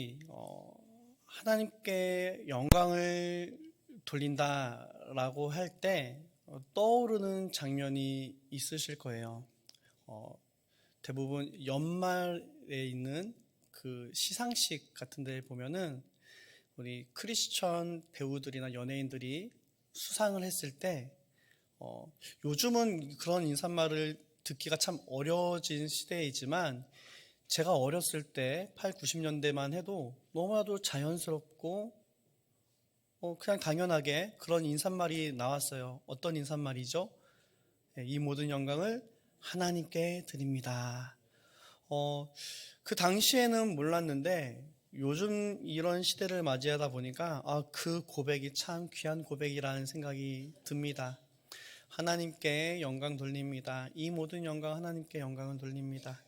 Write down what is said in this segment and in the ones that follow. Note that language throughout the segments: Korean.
사람들이 하나님께 영광을 돌린다라고 할 때 떠오르는 장면이 있으실 거예요. 대부분 연말에 있는 그 시상식 같은 데 보면은 우리 크리스천 배우들이나 연예인들이 수상을 했을 때 요즘은 그런 인사말을 듣기가 참 어려워진 시대이지만 제가 어렸을 때 8, 90년대만 해도 너무나도 자연스럽고 그냥 당연하게 그런 인사말이 나왔어요. 어떤 인사말이죠? 이 모든 영광을 하나님께 드립니다. 그 당시에는 몰랐는데 요즘 이런 시대를 맞이하다 보니까 그 고백이 참 귀한 고백이라는 생각이 듭니다. 하나님께 영광 돌립니다. 이 모든 영광 하나님께 영광을 돌립니다.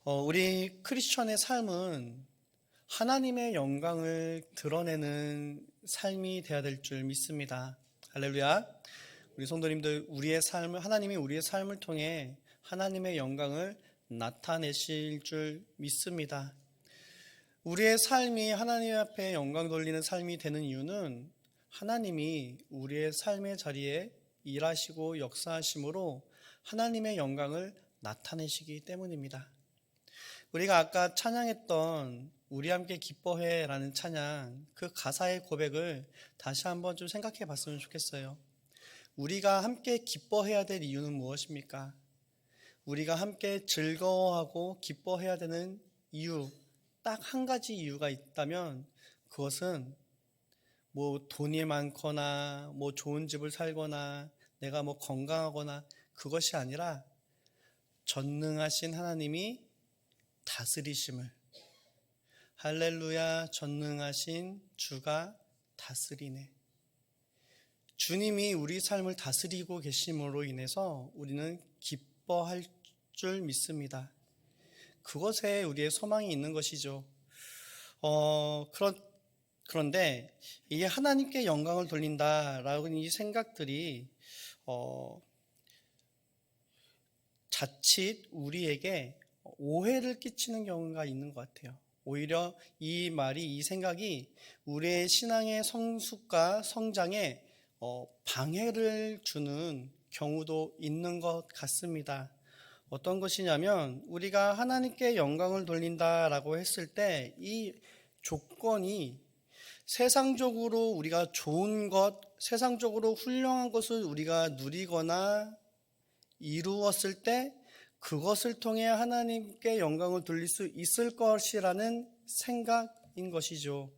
우리 크리스천의 삶은 하나님의 영광을 드러내는 삶이 되어야 될 줄 믿습니다. 할렐루야. 우리 성도님들, 하나님이 우리의 삶을 통해 하나님의 영광을 나타내실 줄 믿습니다. 우리의 삶이 하나님 앞에 영광 돌리는 삶이 되는 이유는 하나님이 우리의 삶의 자리에 일하시고 역사하심으로 하나님의 영광을 나타내시기 때문입니다. 우리가 아까 찬양했던 우리 함께 기뻐해 라는 찬양, 그 가사의 고백을 다시 한번 좀 생각해 봤으면 좋겠어요. 우리가 함께 기뻐해야 될 이유는 무엇입니까? 우리가 함께 즐거워하고 기뻐해야 되는 이유, 딱 한 가지 이유가 있다면 그것은 돈이 많거나 좋은 집을 살거나 내가 건강하거나 그것이 아니라 전능하신 하나님이 다스리심을, 할렐루야, 전능하신 주가 다스리네. 주님이 우리 삶을 다스리고 계심으로 인해서 우리는 기뻐할 줄 믿습니다. 그것에 우리의 소망이 있는 것이죠. 그런데 이게 하나님께 영광을 돌린다라는 이 생각들이 자칫 우리에게 오해를 끼치는 경우가 있는 것 같아요. 오히려 이 생각이 우리의 신앙의 성숙과 성장에 방해를 주는 경우도 있는 것 같습니다. 어떤 것이냐면 우리가 하나님께 영광을 돌린다라고 했을 때 이 조건이 세상적으로 우리가 좋은 것, 세상적으로 훌륭한 것을 우리가 누리거나 이루었을 때 그것을 통해 하나님께 영광을 돌릴 수 있을 것이라는 생각인 것이죠.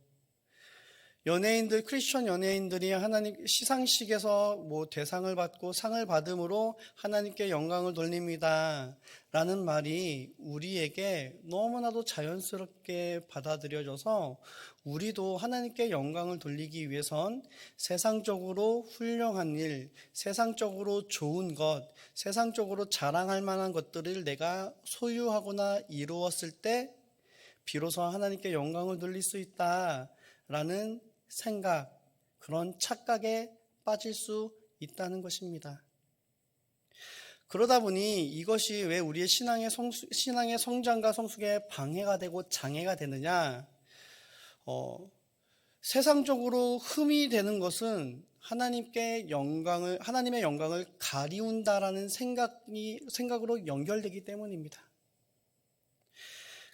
크리스천 연예인들이 하나님 시상식에서 대상을 받고 상을 받음으로 하나님께 영광을 돌립니다 라는 말이 우리에게 너무나도 자연스럽게 받아들여져서 우리도 하나님께 영광을 돌리기 위해선 세상적으로 훌륭한 일, 세상적으로 좋은 것, 세상적으로 자랑할 만한 것들을 내가 소유하거나 이루었을 때 비로소 하나님께 영광을 돌릴 수 있다라는 생각, 그런 착각에 빠질 수 있다는 것입니다. 그러다 보니 이것이 왜 우리의 신앙의 성장과 성숙에 방해가 되고 장애가 되느냐? 세상적으로 흠이 되는 것은 하나님의 영광을 가리운다라는 생각으로 연결되기 때문입니다.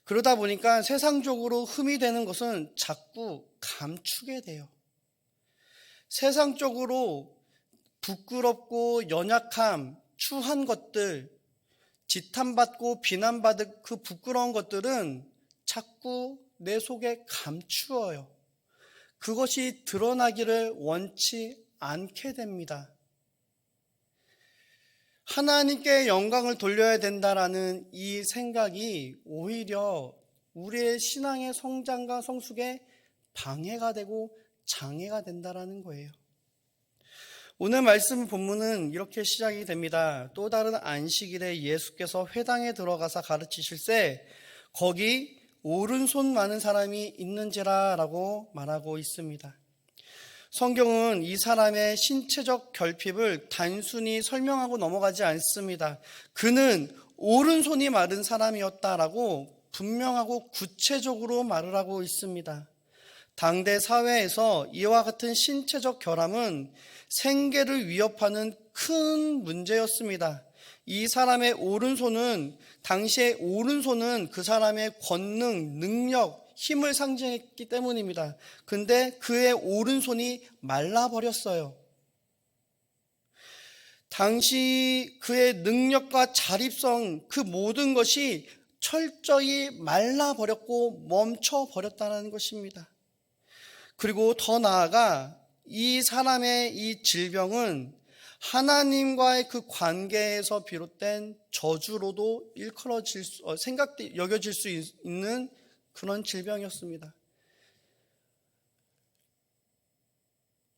그러다 보니까 세상적으로 흠이 되는 것은 자꾸 감추게 돼요. 세상적으로 부끄럽고 연약함, 추한 것들, 지탄받고 비난받을 그 부끄러운 것들은 자꾸 내 속에 감추어요. 그것이 드러나기를 원치 않게 됩니다. 하나님께 영광을 돌려야 된다라는 이 생각이 오히려 우리의 신앙의 성장과 성숙에 방해가 되고 장애가 된다라는 거예요. 오늘 말씀 본문은 이렇게 시작이 됩니다. 또 다른 안식일에 예수께서 회당에 들어가서 가르치실세 거기 오른손 많은 사람이 있는지라 라고 말하고 있습니다. 성경은 이 사람의 신체적 결핍을 단순히 설명하고 넘어가지 않습니다. 그는 오른손이 마른 사람이었다라고 분명하고 구체적으로 말을 하고 있습니다. 당대 사회에서 이와 같은 신체적 결함은 생계를 위협하는 큰 문제였습니다. 이 사람의 오른손은, 당시의 오른손은 그 사람의 권능, 능력, 힘을 상징했기 때문입니다. 근데 그의 오른손이 말라버렸어요. 당시 그의 능력과 자립성, 그 모든 것이 철저히 말라버렸고 멈춰버렸다는 것입니다. 그리고 더 나아가 이 사람의 이 질병은 하나님과의 그 관계에서 비롯된 저주로도 여겨질 수 있는 그런 질병이었습니다.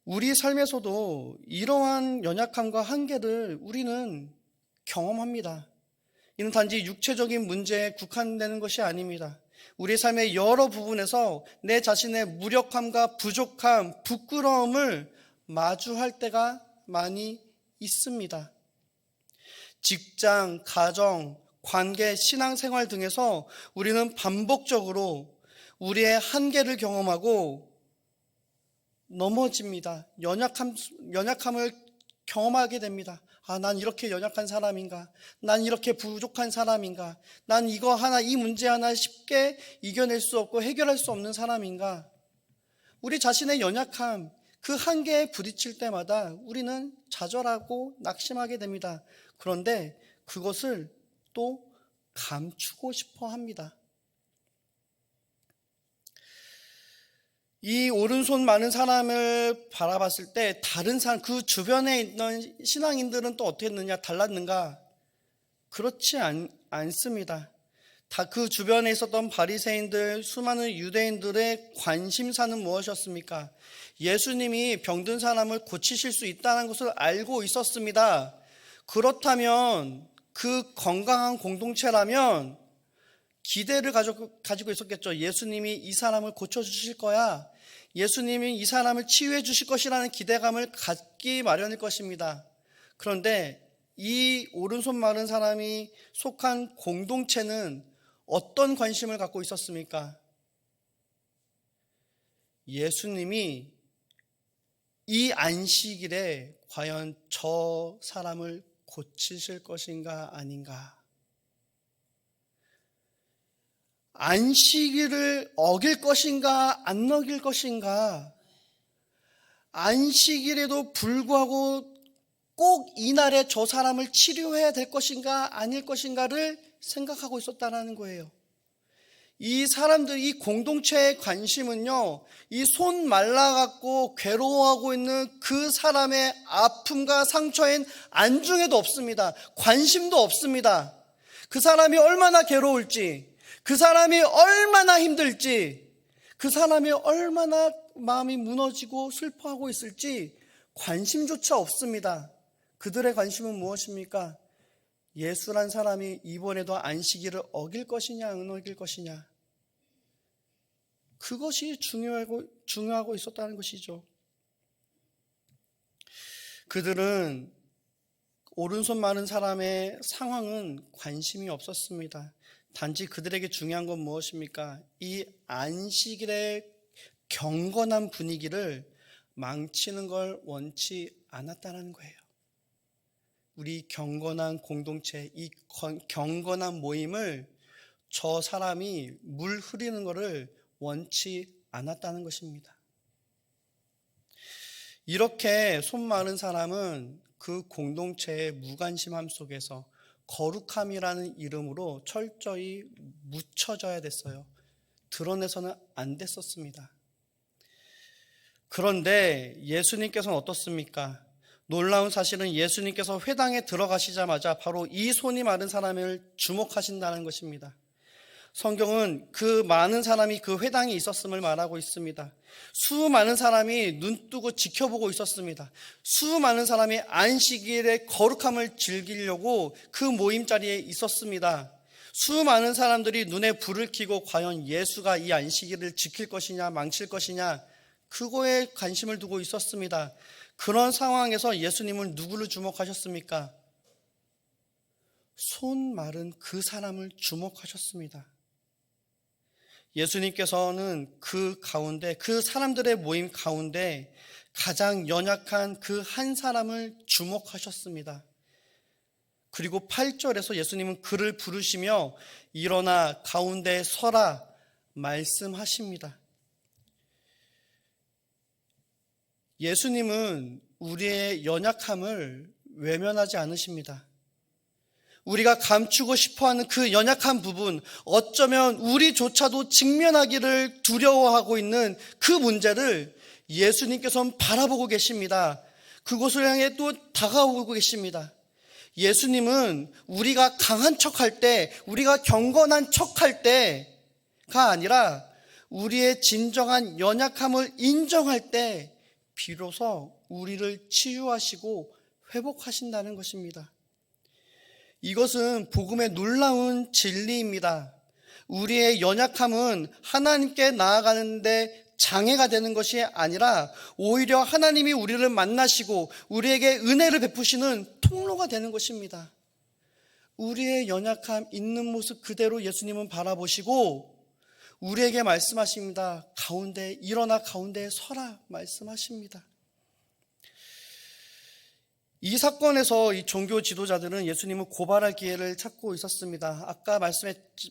우리 삶에서도 이러한 연약함과 한계를 우리는 경험합니다. 이는 단지 육체적인 문제에 국한되는 것이 아닙니다. 우리 삶의 여러 부분에서 내 자신의 무력함과 부족함, 부끄러움을 마주할 때가 많이 있습니다. 직장, 가정, 관계, 신앙생활 등에서 우리는 반복적으로 우리의 한계를 경험하고 넘어집니다. 연약함을 경험하게 됩니다. 난 이렇게 연약한 사람인가? 난 이렇게 부족한 사람인가? 난 이 문제 하나 쉽게 이겨낼 수 없고 해결할 수 없는 사람인가? 우리 자신의 연약함, 그 한계에 부딪힐 때마다 우리는 좌절하고 낙심하게 됩니다. 그런데 그것을 또 감추고 싶어 합니다. 이 오른손 많은 사람을 바라봤을 때 다른 사람, 그 주변에 있는 신앙인들은 또 어떻게 했느냐, 달랐는가? 그렇지 않습니다. 다 그 주변에 있었던 바리새인들, 수많은 유대인들의 관심사는 무엇이었습니까? 예수님이 병든 사람을 고치실 수 있다는 것을 알고 있었습니다. 그렇다면 그 건강한 공동체라면 기대를 가지고 있었겠죠. 예수님이 이 사람을 고쳐주실 거야. 예수님이 이 사람을 치유해 주실 것이라는 기대감을 갖기 마련일 것입니다. 그런데 이 오른손 마른 사람이 속한 공동체는 어떤 관심을 갖고 있었습니까? 예수님이 이 안식일에 과연 저 사람을 고치실 것인가 아닌가? 안식일을 어길 것인가 안 어길 것인가? 안식일에도 불구하고 꼭 이날에 저 사람을 치료해야 될 것인가 아닐 것인가를 생각하고 있었다는 거예요. 이 사람들, 이 공동체의 관심은요, 이 손 말라갖고 괴로워하고 있는 그 사람의 아픔과 상처엔 안중에도 없습니다. 관심도 없습니다. 그 사람이 얼마나 괴로울지, 그 사람이 얼마나 힘들지, 그 사람이 얼마나 마음이 무너지고 슬퍼하고 있을지 관심조차 없습니다. 그들의 관심은 무엇입니까? 예수란 사람이 이번에도 안식일을 어길 것이냐 안 어길 것이냐, 그것이 중요하고 있었다는 것이죠. 그들은 오른손 마른 사람의 상황은 관심이 없었습니다. 단지 그들에게 중요한 건 무엇입니까? 이 안식일의 경건한 분위기를 망치는 걸 원치 않았다는 거예요. 우리 경건한 공동체, 이 경건한 모임을 저 사람이 물 흐리는 것을 원치 않았다는 것입니다. 이렇게 손 마른 사람은 그 공동체의 무관심함 속에서 거룩함이라는 이름으로 철저히 묻혀져야 됐어요. 드러내서는 안 됐었습니다. 그런데 예수님께서는 어떻습니까? 놀라운 사실은 예수님께서 회당에 들어가시자마자 바로 이 손이 마른 사람을 주목하신다는 것입니다. 성경은 그 많은 사람이 그 회당에 있었음을 말하고 있습니다. 수많은 사람이 눈뜨고 지켜보고 있었습니다. 수많은 사람이 안식일의 거룩함을 즐기려고 그 모임 자리에 있었습니다. 수많은 사람들이 눈에 불을 켜고 과연 예수가 이 안식일을 지킬 것이냐 망칠 것이냐, 그거에 관심을 두고 있었습니다. 그런 상황에서 예수님은 누구를 예수님께서는 그 가운데, 그 사람들의 모임 가운데 가장 연약한 그 한 사람을 주목하셨습니다. 그리고 8절에서 예수님은 그를 부르시며 일어나 가운데 서라 말씀하십니다. 예수님은 우리의 연약함을 외면하지 않으십니다. 우리가 감추고 싶어하는 그 연약한 부분, 어쩌면 우리조차도 직면하기를 두려워하고 있는 그 문제를 예수님께서는 바라보고 계십니다. 그곳을 향해 또 다가오고 계십니다. 예수님은 우리가 강한 척할 때, 우리가 경건한 척할 때가 아니라 우리의 진정한 연약함을 인정할 때 비로소 우리를 치유하시고 회복하신다는 것입니다. 이것은 복음의 놀라운 진리입니다. 우리의 연약함은 하나님께 나아가는데 장애가 되는 것이 아니라 오히려 하나님이 우리를 만나시고 우리에게 은혜를 베푸시는 통로가 되는 것입니다. 우리의 연약함 있는 모습 그대로 예수님은 바라보시고 우리에게 말씀하십니다. 가운데 일어나 가운데에 서라 말씀하십니다. 이 사건에서 이 종교 지도자들은 예수님을 고발할 기회를 찾고 있었습니다. 아까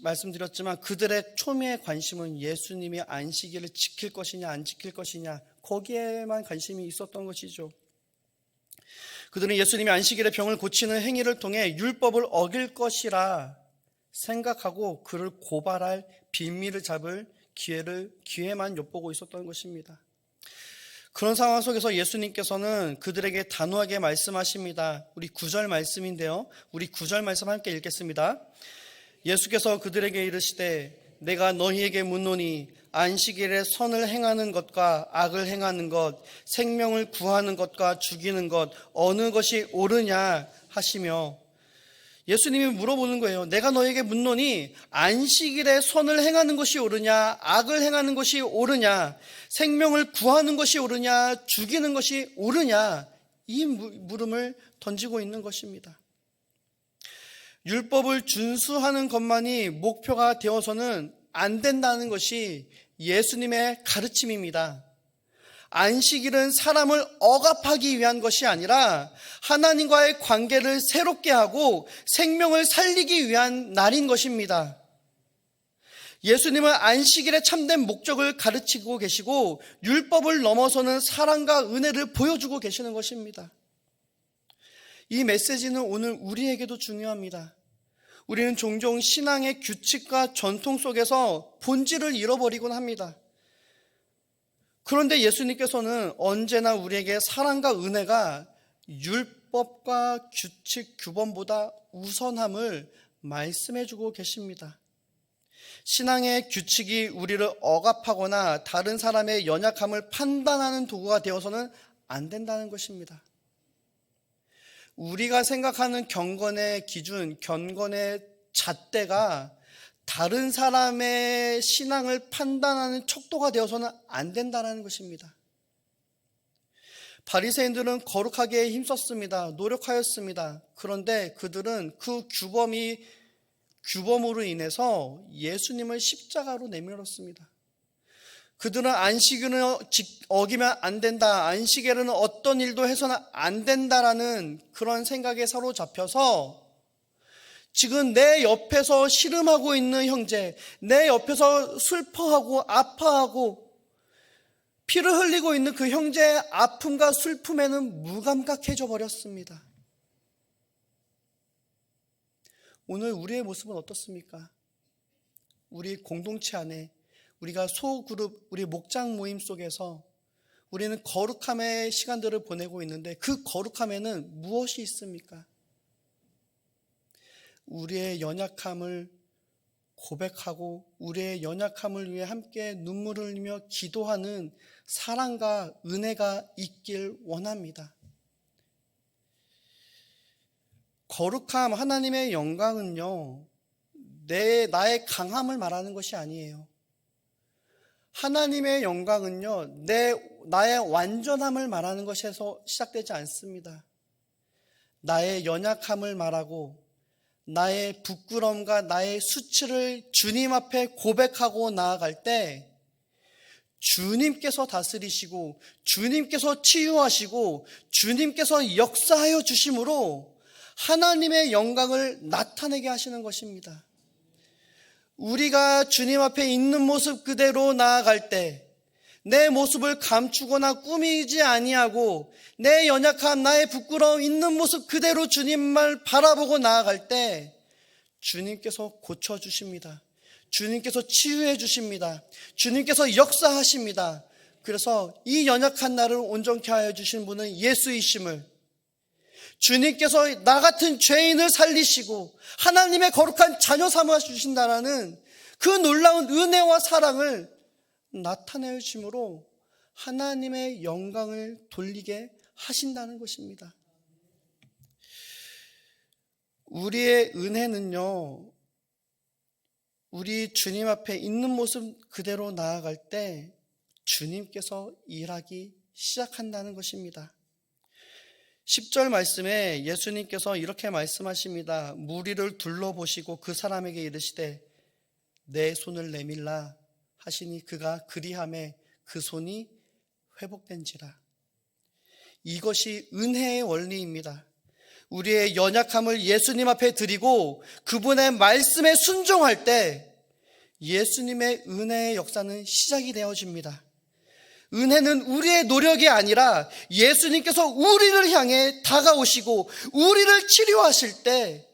말씀드렸지만 그들의 초미의 관심은 예수님이 안식일을 지킬 것이냐 안 지킬 것이냐 거기에만 관심이 있었던 것이죠. 그들은 예수님이 안식일에 병을 고치는 행위를 통해 율법을 어길 것이라 생각하고 그를 고발할 빌미를 잡을 기회만 엿보고 있었던 것입니다. 그런 상황 속에서 예수님께서는 그들에게 단호하게 말씀하십니다. 우리 9절 말씀인데요. 우리 9절 말씀 함께 읽겠습니다. 예수께서 그들에게 이르시되 내가 너희에게 묻노니 안식일에 선을 행하는 것과 악을 행하는 것, 생명을 구하는 것과 죽이는 것 어느 것이 옳으냐 하시며 예수님이 물어보는 거예요. 내가 너에게 묻노니 안식일에 선을 행하는 것이 옳으냐 악을 행하는 것이 옳으냐 생명을 구하는 것이 옳으냐 죽이는 것이 옳으냐 이 물음을 던지고 있는 것입니다. 율법을 준수하는 것만이 목표가 되어서는 안 된다는 것이 예수님의 가르침입니다. 안식일은 사람을 억압하기 위한 것이 아니라 하나님과의 관계를 새롭게 하고 생명을 살리기 위한 날인 것입니다. 예수님은 안식일의 참된 목적을 가르치고 계시고 율법을 넘어서는 사랑과 은혜를 보여주고 계시는 것입니다. 이 메시지는 오늘 우리에게도 중요합니다. 우리는 종종 신앙의 규칙과 전통 속에서 본질을 잃어버리곤 합니다. 그런데 예수님께서는 언제나 우리에게 사랑과 은혜가 율법과 규칙, 규범보다 우선함을 말씀해주고 계십니다. 신앙의 규칙이 우리를 억압하거나 다른 사람의 연약함을 판단하는 도구가 되어서는 안 된다는 것입니다. 우리가 생각하는 경건의 기준, 경건의 잣대가 다른 사람의 신앙을 판단하는 척도가 되어서는 안 된다는 것입니다. 바리새인들은 거룩하게 힘썼습니다. 노력하였습니다. 그런데 그들은 그 규범으로 인해서 예수님을 십자가로 내밀었습니다. 그들은 안식일은 어기면 안 된다. 안식일에는 어떤 일도 해서는 안 된다라는 그런 생각에 사로잡혀서 지금 내 옆에서 씨름하고 있는 형제, 내 옆에서 슬퍼하고 아파하고 피를 흘리고 있는 그 형제의 아픔과 슬픔에는 무감각해져 버렸습니다. 오늘 우리의 모습은 어떻습니까? 우리 공동체 안에 우리가 소그룹, 우리 목장 모임 속에서 우리는 거룩함의 시간들을 보내고 있는데 그 거룩함에는 무엇이 있습니까? 우리의 연약함을 고백하고 우리의 연약함을 위해 함께 눈물을 흘리며 기도하는 사랑과 은혜가 있길 원합니다. 거룩함, 하나님의 영광은요, 나의 강함을 말하는 것이 아니에요. 하나님의 영광은요, 나의 완전함을 말하는 것에서 시작되지 않습니다. 나의 연약함을 말하고 나의 부끄러움과 나의 수치를 주님 앞에 고백하고 나아갈 때 주님께서 다스리시고 주님께서 치유하시고 주님께서 역사하여 주심으로 하나님의 영광을 나타내게 하시는 것입니다. 우리가 주님 앞에 있는 모습 그대로 나아갈 때 내 모습을 감추거나 꾸미지 아니하고 내 연약함, 나의 부끄러움 있는 모습 그대로 주님만 바라보고 나아갈 때 주님께서 고쳐주십니다. 주님께서 치유해 주십니다. 주님께서 역사하십니다. 그래서 이 연약한 나를 온전케 하여 주신 분은 예수이심을, 주님께서 나 같은 죄인을 살리시고 하나님의 거룩한 자녀 삼아 주신다라는 그 놀라운 은혜와 사랑을 나타내 주심으로 하나님의 영광을 돌리게 하신다는 것입니다. 우리의 은혜는요, 우리 주님 앞에 있는 모습 그대로 나아갈 때 주님께서 일하기 시작한다는 것입니다. 10절 말씀에 예수님께서 이렇게 말씀하십니다. 무리를 둘러보시고 그 사람에게 이르시되 내 손을 내밀라 하시니 그가 그리하매 그 손이 회복된지라. 이것이 은혜의 원리입니다. 우리의 연약함을 예수님 앞에 드리고 그분의 말씀에 순종할 때 예수님의 은혜의 역사는 시작이 되어집니다. 은혜는 우리의 노력이 아니라 예수님께서 우리를 향해 다가오시고 우리를 치료하실 때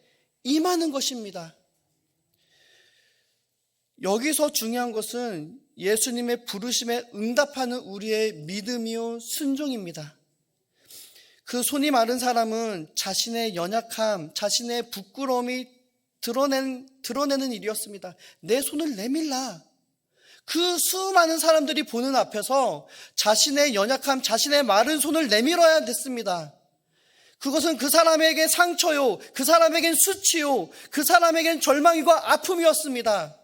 임하는 것입니다. 여기서 중요한 것은 예수님의 부르심에 응답하는 우리의 믿음이요 순종입니다. 그 손이 마른 사람은 자신의 연약함, 자신의 부끄러움이 드러내는 일이었습니다. 내 손을 내밀라. 그 수많은 사람들이 보는 앞에서 자신의 연약함, 자신의 마른 손을 내밀어야 됐습니다. 그것은 그 사람에게 상처요, 그 사람에겐 수치요, 그 사람에겐 절망이고 아픔이었습니다.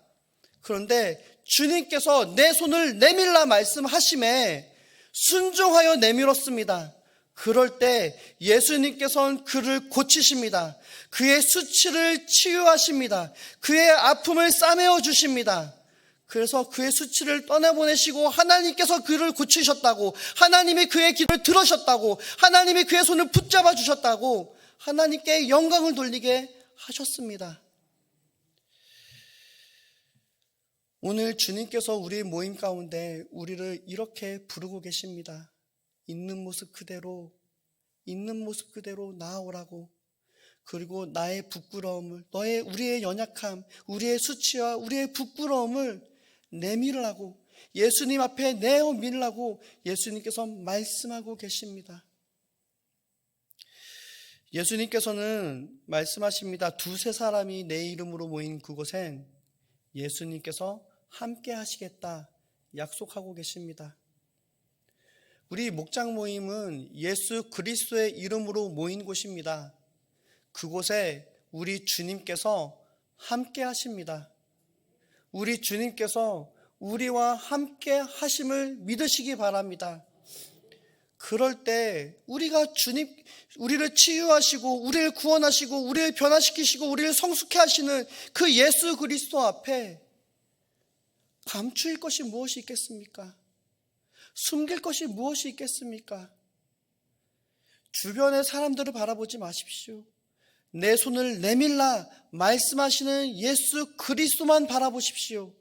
그런데 주님께서 내 손을 내밀라 말씀하심에 순종하여 내밀었습니다. 그럴 때 예수님께서는 그를 고치십니다. 그의 수치를 치유하십니다. 그의 아픔을 싸매어 주십니다. 그래서 그의 수치를 떠내보내시고 하나님께서 그를 고치셨다고, 하나님이 그의 기도를 들으셨다고, 하나님이 그의 손을 붙잡아 주셨다고 하나님께 영광을 돌리게 하셨습니다. 오늘 주님께서 우리 모임 가운데 우리를 이렇게 부르고 계십니다. 있는 모습 그대로 나아오라고. 그리고 나의 부끄러움을, 우리의 연약함, 우리의 수치와 우리의 부끄러움을 내밀으라고, 예수님 앞에 내어밀라고 예수님께서 말씀하고 계십니다. 예수님께서는 말씀하십니다. 두세 사람이 내 이름으로 모인 그곳엔 예수님께서 함께 하시겠다 약속하고 계십니다. 우리 목장 모임은 예수 그리스도의 이름으로 모인 곳입니다. 그곳에 우리 주님께서 함께 하십니다. 우리 주님께서 우리와 함께 하심을 믿으시기 바랍니다. 그럴 때 우리를 치유하시고 우리를 구원하시고 우리를 변화시키시고 우리를 성숙해 하시는 그 예수 그리스도 앞에 감추일 것이 무엇이 있겠습니까? 숨길 것이 무엇이 있겠습니까? 주변의 사람들을 바라보지 마십시오. 내 손을 내밀라 말씀하시는 예수 그리스도만 바라보십시오.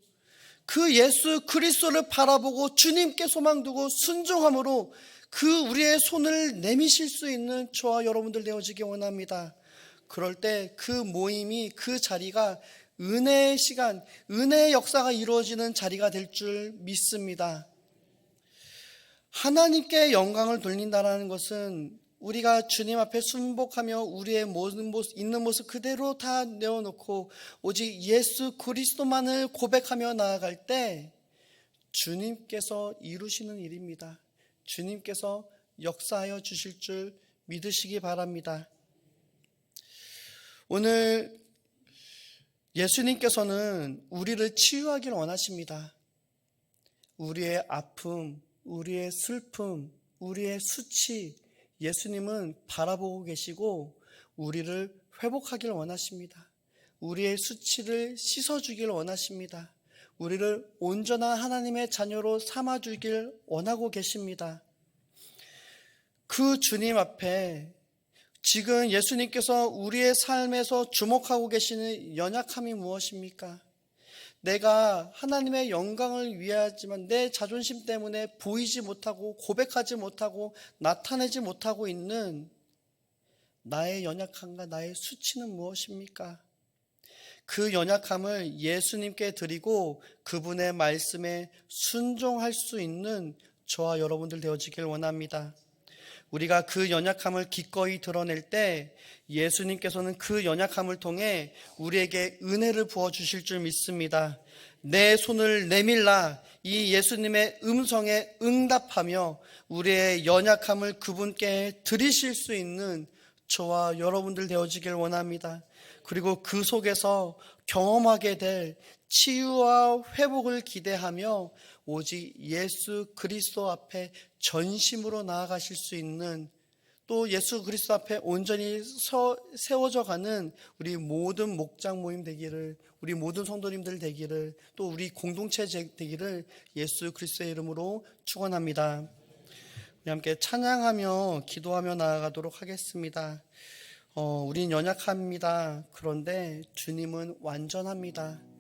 그 예수 그리스도를 바라보고 주님께 소망 두고 순종함으로 그 우리의 손을 내미실 수 있는 저와 여러분들 되어지기 원합니다. 그럴 때 그 모임이, 그 자리가 은혜의 시간, 은혜의 역사가 이루어지는 자리가 될 줄 믿습니다. 하나님께 영광을 돌린다는 것은 우리가 주님 앞에 순복하며 우리의 모든 모습, 있는 모습 그대로 다 내어놓고 오직 예수 그리스도만을 고백하며 나아갈 때 주님께서 이루시는 일입니다. 주님께서 역사하여 주실 줄 믿으시기 바랍니다. 오늘 예수님께서는 우리를 치유하기를 원하십니다. 우리의 아픔, 우리의 슬픔, 우리의 수치, 예수님은 바라보고 계시고 우리를 회복하기를 원하십니다. 우리의 수치를 씻어주길 원하십니다. 우리를 온전한 하나님의 자녀로 삼아주길 원하고 계십니다. 그 주님 앞에 지금 예수님께서 우리의 삶에서 주목하고 계시는 연약함이 무엇입니까? 내가 하나님의 영광을 위하지만 내 자존심 때문에 보이지 못하고 고백하지 못하고 나타내지 못하고 있는 나의 연약함과 나의 수치는 무엇입니까? 그 연약함을 예수님께 드리고 그분의 말씀에 순종할 수 있는 저와 여러분들 되어지길 원합니다. 우리가 그 연약함을 기꺼이 드러낼 때 예수님께서는 그 연약함을 통해 우리에게 은혜를 부어주실 줄 믿습니다. 내 손을 내밀라 이 예수님의 음성에 응답하며 우리의 연약함을 그분께 드리실 수 있는 저와 여러분들 되어지길 원합니다. 그리고 그 속에서 경험하게 될 치유와 회복을 기대하며 오직 예수 그리스도 앞에 전심으로 나아가실 수 있는, 또 예수 그리스도 앞에 온전히 세워져 가는 우리 모든 목장 모임 되기를, 우리 모든 성도님들 되기를, 또 우리 공동체 되기를 예수 그리스도의 이름으로 축원합니다. 우리 함께 찬양하며 기도하며 나아가도록 하겠습니다. 우린 연약합니다. 그런데 주님은 완전합니다.